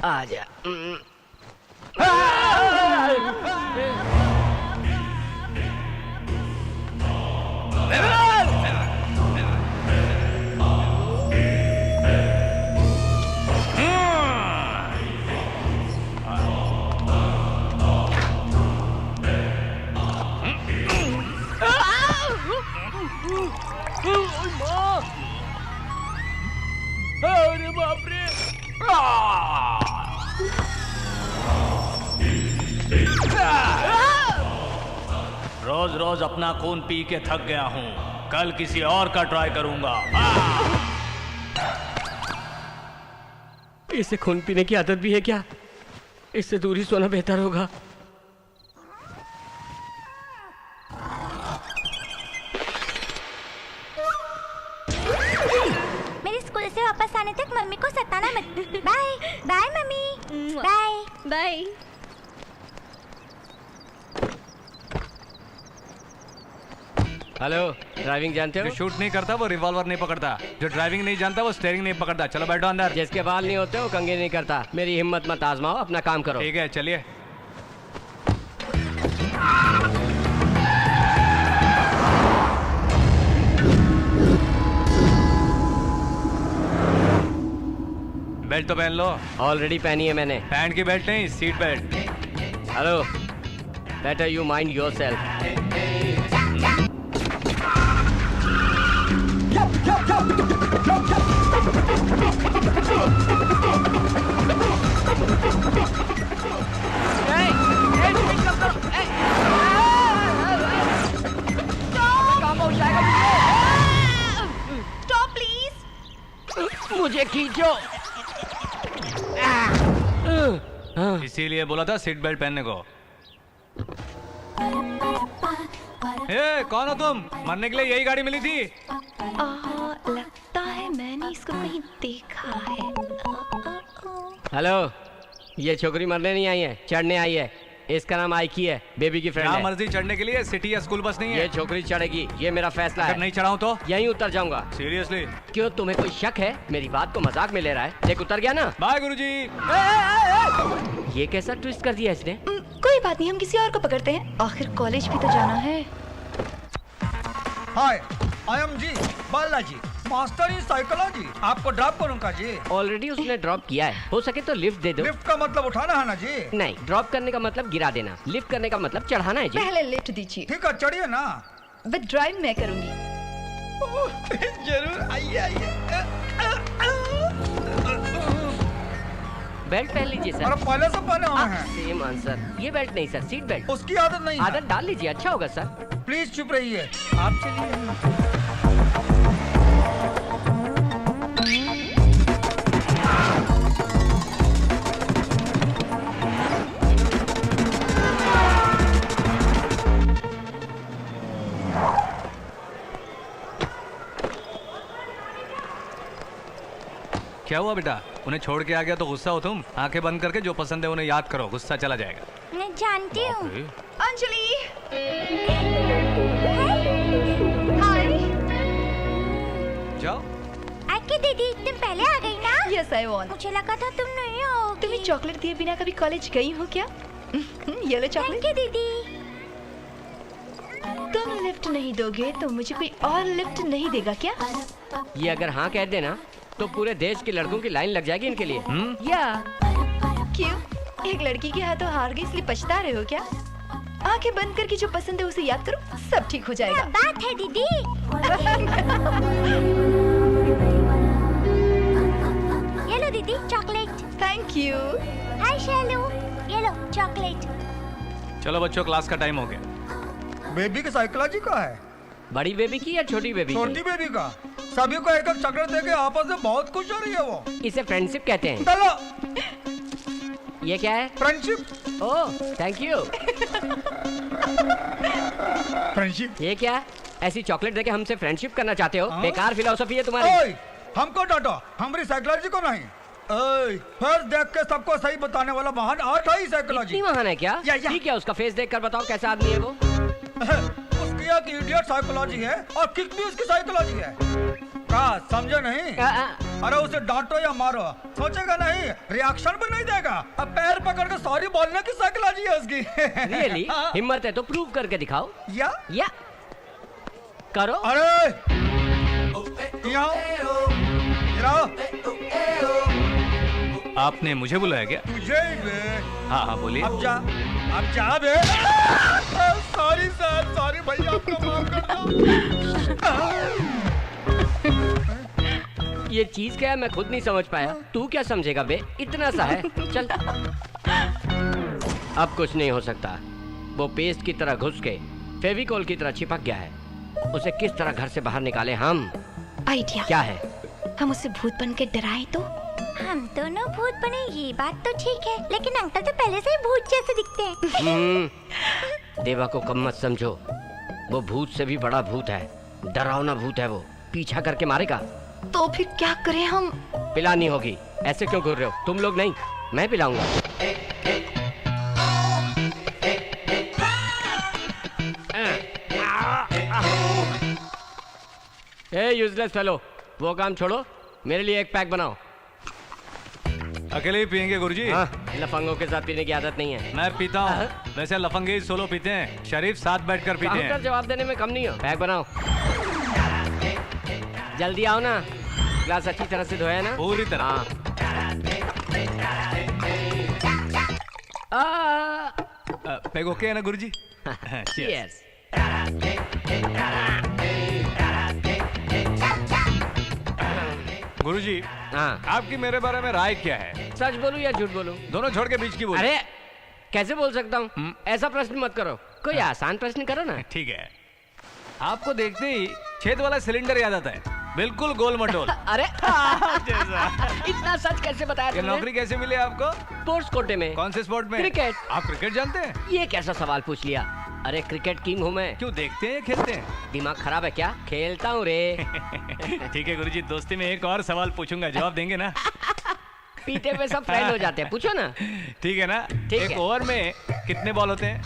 आजा। अरे बाप रे! रोज रोज अपना खून पी के थक गया हूँ, कल किसी और का ट्राई करूंगा। इसे खून पीने की आदत भी है क्या? इससे दूर ही सोना बेहतर होगा। मेरे स्कूल से वापस आने तक मम्मी को सताना मत। Bye bye mummy, bye bye. Hello, driving जानते हो? जो शूट नहीं करता वो रिवॉल्वर नहीं पकड़ता, जो ड्राइविंग नहीं जानता वो स्टीयरिंग नहीं पकड़ता। चलो बैठो अंदर। जिसके बाल नहीं होते वो कंघी नहीं करता। मेरी हिम्मत मत आजमाओ, अपना काम करो। ठीक है, चलिए। बेल्ट तो पहन लो। ऑलरेडी पहनी है मैंने। पैंट की बेल्ट नहीं, seat belt. Hello, better you mind yourself. Stop please. मुझे खींचो। इसीलिए बोला था सीट बेल्ट पहनने को। ए, कौन हो तुम? मरने के लिए यही गाड़ी मिली थी? लगता है मैंने इसको कहीं देखा है। हेलो, ये छोकरी मरने नहीं आई है, चढ़ने आई है। इसका नाम आइकी है, बेबी की फ्रेंड क्या है। मर्जी चढ़ने के लिए? सिटी या स्कूल बस नहीं है। ये छोकरी चढ़ेगी, ये मेरा फैसला अगर है। नहीं चढ़ाऊं तो? यहीं उतर जाऊंगा। सीरियसली? क्यों, तुम्हें कोई शक है? मेरी बात को मजाक में ले रहा है। देख उतर गया ना। बाय गुरुजी। ये कैसा ट्विस्ट कर दिया इसने? कोई बात नहीं, हम किसी और को पकड़ते हैं। आखिर कॉलेज भी तो जाना है। Hi, I am G Balaji, master in psychology. आपको ड्रॉप करूंगा जी। ऑलरेडी उसने ड्रॉप किया है, हो सके तो लिफ्ट दे दो। लिफ्ट का मतलब उठाना है ना जी? नहीं, ड्रॉप करने का मतलब गिरा देना, लिफ्ट करने का मतलब चढ़ाना है जी। पहले लिफ्ट दीजिए। ठीक है, चढ़िए ना। विद ड्राइव मैं करूंगी। जरूर, आइए आइए। बेल्ट पहन लीजिए सर। अरे पहले से पहने हुए हैं। Same answer. ये बेल्ट नहीं सर, सीट बेल्ट। उसकी आदत नहीं है। आदत डाल लीजिए, अच्छा होगा सर। प्लीज चुप रहिए। आप चलिए। क्या हुआ बेटा? उन्हें छोड़ के आ गया तो गुस्सा हो तुम? आंखें बंद करके जो पसंद है उन्हें याद करो, गुस्सा चला जाएगा। मैं जानती हूँ। अंजलि, हाय। जाओ। आके दीदी, तुम पहले आ गई ना? Yes I want. मुझे लगा था तुम नहीं आओगी। तुम्हें चॉकलेट दिए बिना कभी कॉलेज गई हो क्या? Yellow chocolate. थैंक यू दीदी। तुम लिफ्ट नहीं दोगे तो मुझे कोई और लिफ्ट नहीं देगा क्या? ये अगर हाँ कह देना तो पूरे देश के लड़कों की लाइन लग जाएगी इनके लिए। या क्यों? एक लड़की के हाथों हार गई इसलिए पछता रहे हो क्या? आंखें बंद करके जो पसंद है उसे याद करो, सब ठीक हो क्या जाएगा। बात है दीदी। ये लो दीदी chocolate. Thank you. Hi Shailu, ये लो चॉकलेट। चलो बच्चों, क्लास का टाइम हो गया। बेबी की साइकोलॉजी का है। बड़ी बेबी की या छोटी बेबी छोटी की? बेबी का। सभी को एक एक चॉकलेट देके आपस में बहुत खुश हो रही है वो। इसे फ्रेंडशिप कहते हैं। चलो। ये क्या है? Friendship. Oh thank you. Friendship. ये क्या है? ऐसी चॉकलेट देके हमसे फ्रेंडशिप करना चाहते हो? बेकार फिलोसफी है तुम्हारी। ओए, हमको डांटो, हमारी साइकोलॉजी को नहीं। ओए, फेस देख के सबको सही बताने वाला महान आर्ट है साइकोलॉजी। इतनी महान है क्या? या। ठीक है, उसका फेस देखकर बताओ कैसा आदमी है वो। उसकी एक इडियट साइकोलॉजी है और किक भी उसकी साइकोलॉजी है। कहा समझे नहीं? अरे उसे डांटो या मारो, सोचेगा नहीं, रिएक्शन भी नहीं देगा। अब पैर पकड़ के सॉरी बोलने की साइकोलॉजी है उसकी। रियली? हिम्मत है तो प्रूव करके दिखाओ। या करो। अरे यहाँ आपने मुझे बुलाया क्या? तुझे हाँ बोलिए। अब जा बे। सॉरी सर, सॉरी भैया, आपको माफ कर दो। ये चीज क्या है मैं खुद नहीं समझ पाया। तू क्या समझेगा बे, इतना सा है। चल अब कुछ नहीं हो सकता। वो पेस्ट की तरह घुस के फेविकोल की तरह चिपक गया है। उसे किस तरह घर से बाहर निकाले हम? आइडिया क्या है? हम उससे भूत बन के डराए तो? हम दोनों भूत बने ये बात तो ठीक है, लेकिन अंकल तो पहले से ही भूत जैसे दिखते हैं। देवा को कम मत समझो, वो भूत से भी बड़ा भूत है। डरावना भूत है वो, पीछा करके मारेगा। तो फिर क्या करें हम? पिलानी होगी। ऐसे क्यों घूर रहे हो? तुम लोग नहीं, मैं पिलाऊंगा। ए यूजलेस फेलो, वो काम छोड़ो, मेरे लिए एक पैक बनाओ। अकेले ही पियेंगे गुरुजी? हाँ, लफंगों के साथ पीने की आदत नहीं है। मैं पीता हूँ। वैसे लफंगे ही सोलो पीते हैं, शरीफ साथ बैठकर पीते हैं। काउंटर जवाब देने में कम नहीं हो। पैक बनाओ, जल्दी आओ ना। ग्लास अच्छी तरह से धोया ना? पूरी तरह। पैग ओके है ना गुरुजी? Cheers. गुरुजी, हाँ, आपकी मेरे बारे में राय क्या है? सच बोलूं या झूठ बोलूं? दोनों छोड़ के बीच की बोलो। अरे कैसे बोल सकता हूँ? ऐसा प्रश्न मत करो, कोई आसान प्रश्न करो ना। ठीक है। आपको देखते ही छेद वाला सिलेंडर याद आता है, बिल्कुल गोल मटोल। अरे इतना सच कैसे बताया ये तुमने? नौकरी कैसे मिली आपको? स्पोर्ट्स कोटे में। कौन से स्पोर्ट में? क्रिकेट। आप क्रिकेट जानते हैं? ये कैसा सवाल पूछ लिया? अरे क्रिकेट किंग हूँ मैं। क्यों, देखते हैं या खेलते हैं? दिमाग खराब है क्या? खेलता हूँ रे। ठीक है गुरुजी, दोस्ती में एक और सवाल पूछूंगा, जवाब देंगे ना? पीते पे सब फ्रेंड हो जाते हैं, पूछो ना। ठीक है ना? ठीक एक है। ओवर में कितने बॉल होते हैं?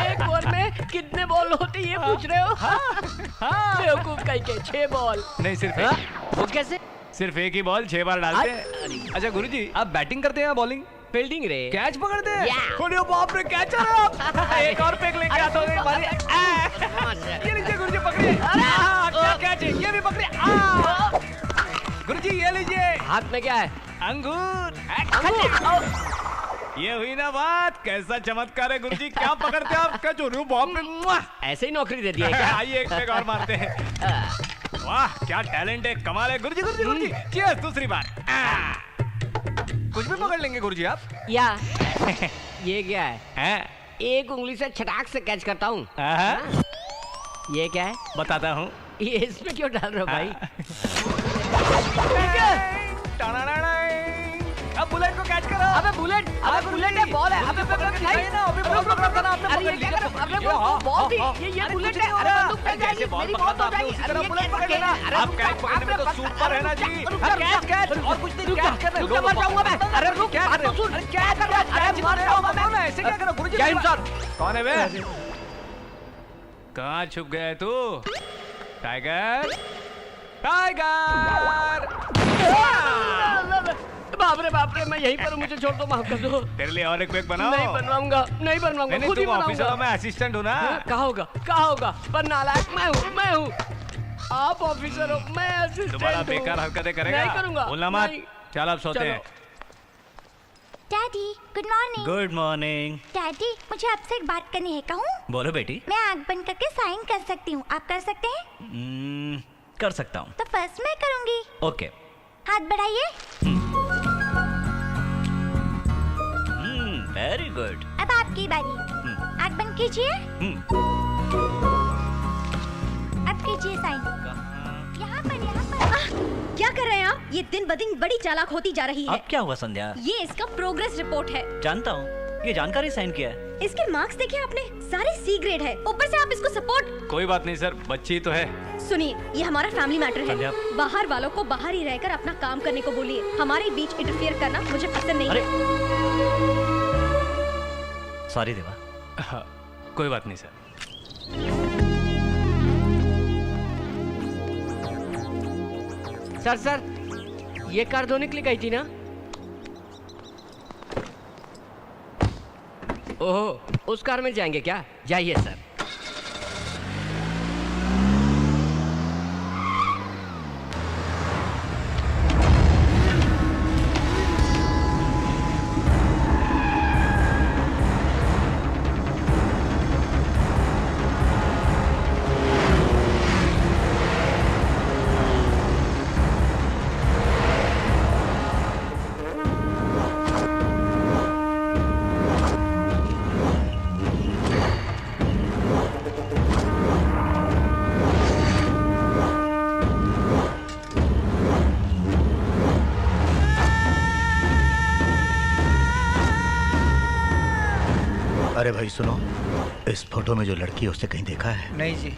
एक ओवर में कितने बॉल होते ये पूछ रहे हो? बेवकूफ कहीं के 6 बॉल। नहीं, सिर्फ हाँ? एक। वो कैसे? सिर्फ एक ही बॉल 6 बार डालते हैं। अच्छा गुरुजी, आप बैटिंग करते हैं या बॉलिंग? फील्डिंग रे। कैच पकड़ते हैं? Yeah. अरे बाप रे, कैचर है आप। एक और पेग लेके आता हूँ। ये लीजिए गुरुजी, पकड़िए। क्या कैच है? ये भी पकड़िए। गुरुजी ये लीजिए। हाथ में क्या है? अंगूर। ये हुई ना बात, कैसा चमत्कार है गुरुजी, क्या पकड़ते हैं आप? क्या जो रहे हो बाप रे। ऐसे ही नौकरी दे दी है क्या? आइए एक पेग और मारते हैं। वाह क्या टैलेंट है, कमाल है गुरुजी। गुरुजी गुरुजी, चीयर्स। दूसरी बार। कुछ भी पकड़ लेंगे गुरुजी आप? या ये क्या है? हैं? एक उंगली से छटाक से कैच करता हूँ। ये क्या है? बताता हूँ। ये इसमें क्यों डाल रहे हो भाई? अब बुलेट को कैच करो। अबे बुलेट है, बॉल है। अबे नहीं ना, अबे रुक ना। अरे ये क्या कर रहे हो? अबे वो बॉल थी, ये बुलेट है। अरे बंदूक पे जाएगी, मेरी मौत हो जाएगी। उसी तरह बुलेट पकड़ लेना। आप कैच पकड़ने में तो सुपर है ना जी। कैच और कुछ नहीं, कैच कर रहे हो। मर जाऊंगा मैं। अरे रुक, क्या कर रहे हो? क्या कर रहे हो? अरे मर जाऊंगा मैं। ऐसे क्या करो गुरुजी? जय हिंद सर। कौन है बे? कहाँ छुप गया तू? Tiger, tiger. बाप रे, मैं यहीं पर हूँ, मुझे छोड़ दो, माफ कर दो। तेरे लिए और एक पेग बनाओ। नहीं बनवाऊंगा, खुद ही तुम ऑफिसर हो, बनाऊंगा। मैं असिस्टेंट हूँ ना। कहाँ होगा? पर नालायक मैं हूँ। आप ऑफिसर हो, मैं असिस्टेंट हूँ। दोबारा बेकार हरकतें करेगा? नहीं करूंगा। बोलना मत। नहीं। चल अब सोते हैं। Daddy good morning. Good morning. Daddy मुझे आपसे एक बात करनी है, कहूँ? बोलो बेटी। मैं आँख बंद करके साइन कर सकती हूँ, आप कर सकते हैं? कर सकता हूँ। तो फर्स्ट मैं करूँगी। ओके। हाथ बढ़ाइए। Very good. अब आपकी बारी, आँख बंद कीजिए। अब कीजिए साइन। यहाँ पर। क्या कर रहे हैं आप? ये दिन ब दिन बड़ी चालाक होती जा रही है। अब क्या हुआ संध्या? ये इसका प्रोग्रेस रिपोर्ट है। जानता हूँ, ये जानकारी साइन किया है। इसके मार्क्स देखे आपने? सारे सी ग्रेड है। ऊपर से आप इसको सपोर्ट। कोई बात नहीं सर, बच्ची तो है। सुनिए, ये हमारा फैमिली मैटर संध्या। है। बाहर वालों को बाहर ही रहकर अपना काम करने को बोलिए। हमारे बीच इंटरफियर करना मुझे पसंद नहीं है। सॉरी देवा। कोई बात नहीं सर। सर ये कार धोने के लिए गई थी ना? ओहो, उस कार में जाएंगे क्या? जाइए सर। अरे भाई सुनो, इस फोटो में जो लड़की है उससे कहीं देखा है? नहीं जी।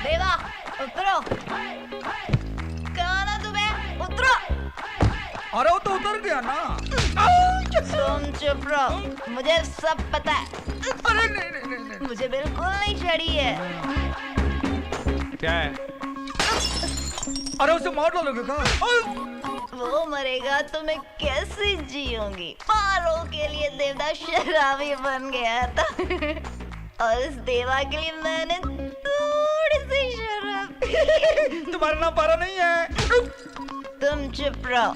देवा उतरो, कहाँ ना तुम्हें, उतरो। अरे वो तो उतर गया ना। तुम चुप रहो, मुझे सब पता है। अरे नहीं, मुझे बिल्कुल नहीं चढ़ी है। क्या है? अरे उसे मार डालोगे क्या? वो मरेगा तो मैं कैसे जीऊंगी? पारों के लिए देवदास शराबी बन गया था और इस देवा के लिए मैंने थोड़ी सी शराब पी। तुम्हारा नाम पारा नहीं है। तुम चुप रहो,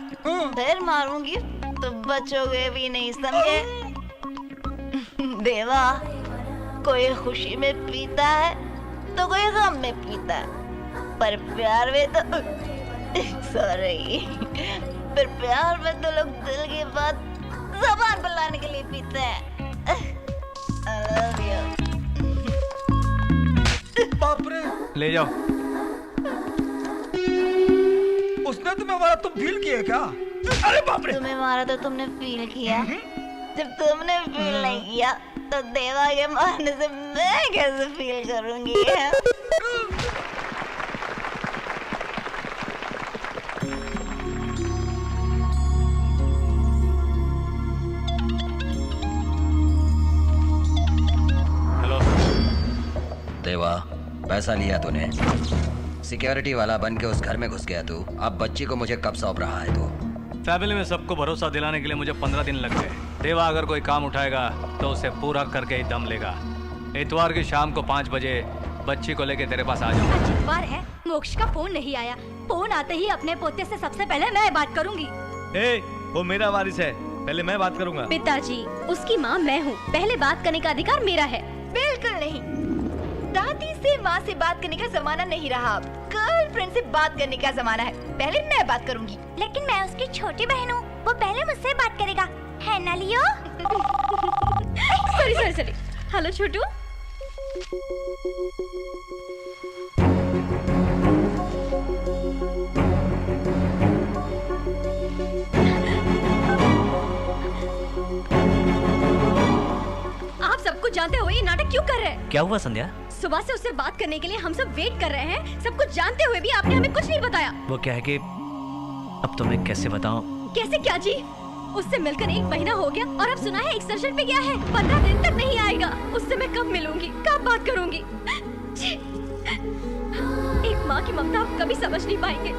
फिर मारूंगी तो बचोगे भी नहीं, समझे? देवा, कोई खुशी में पीता है तो कोई गम में पीता है, पर प्यार में तो सॉरी, पर प्यार में तो लोग दिल की बात ज़बान पर लाने के लिए पीते हैं। I love you। बाप रे, ले जाओ। उसने तुम्हें मारा, तुम फील किए क्या? अरे बाप रे। तुम्हें मारा तो तुमने फील किया, जब तुमने फील नहीं किया तो देवा के मारने से मैं कैसे फील करूंगी? हेलो देवा, पैसा लिया तूने, सिक्योरिटी वाला बन के उस घर में घुस गया तू। अब बच्ची को मुझे कब सौंप रहा है तू? फैमिली में सबको भरोसा दिलाने के लिए मुझे 15 दिन लग गए। देवा अगर कोई काम उठाएगा तो उसे पूरा करके ही दम लेगा। इतवार की शाम को 5 बजे बच्ची को लेके तेरे पास आ जाऊंगा। आज इतवार है, मोक्ष का फोन नहीं आया। फोन आते ही अपने पोते से सबसे पहले मैं बात करूंगी। वो मेरा वारिस है, पहले मैं बात करूंगा। पिताजी, उसकी माँ मैं हूँ, पहले बात करने का अधिकार मेरा है। बिल्कुल नहीं, दादी से माँ से बात करने का जमाना नहीं रहा, अब गर्लफ्रेंड से बात करने का जमाना है। पहले मैं बात करूंगी। लेकिन मैं उसकी छोटी बहन हूँ, वो पहले मुझसे बात करेगा, है ना लियो? सॉरी। हेलो छोटू। आप सब कुछ जानते हुए ये नाटक क्यों कर रहे हैं? क्या हुआ संध्या? सुबह से उससे बात करने के लिए हम सब वेट कर रहे हैं, सब कुछ जानते हुए भी आपने हमें कुछ नहीं बताया। वो क्या है कि अब तुम्हें कैसे बताऊं? कैसे क्या जी? उससे मिलकर 1 महीना हो गया और अब सुना है एक्सटेंशन पे गया है। 15 दिन तक नहीं आएगा। उससे मैं कब मिलूंगी, कब बात करूंगी? एक माँ की ममता आप कभी समझ नहीं पाएंगे।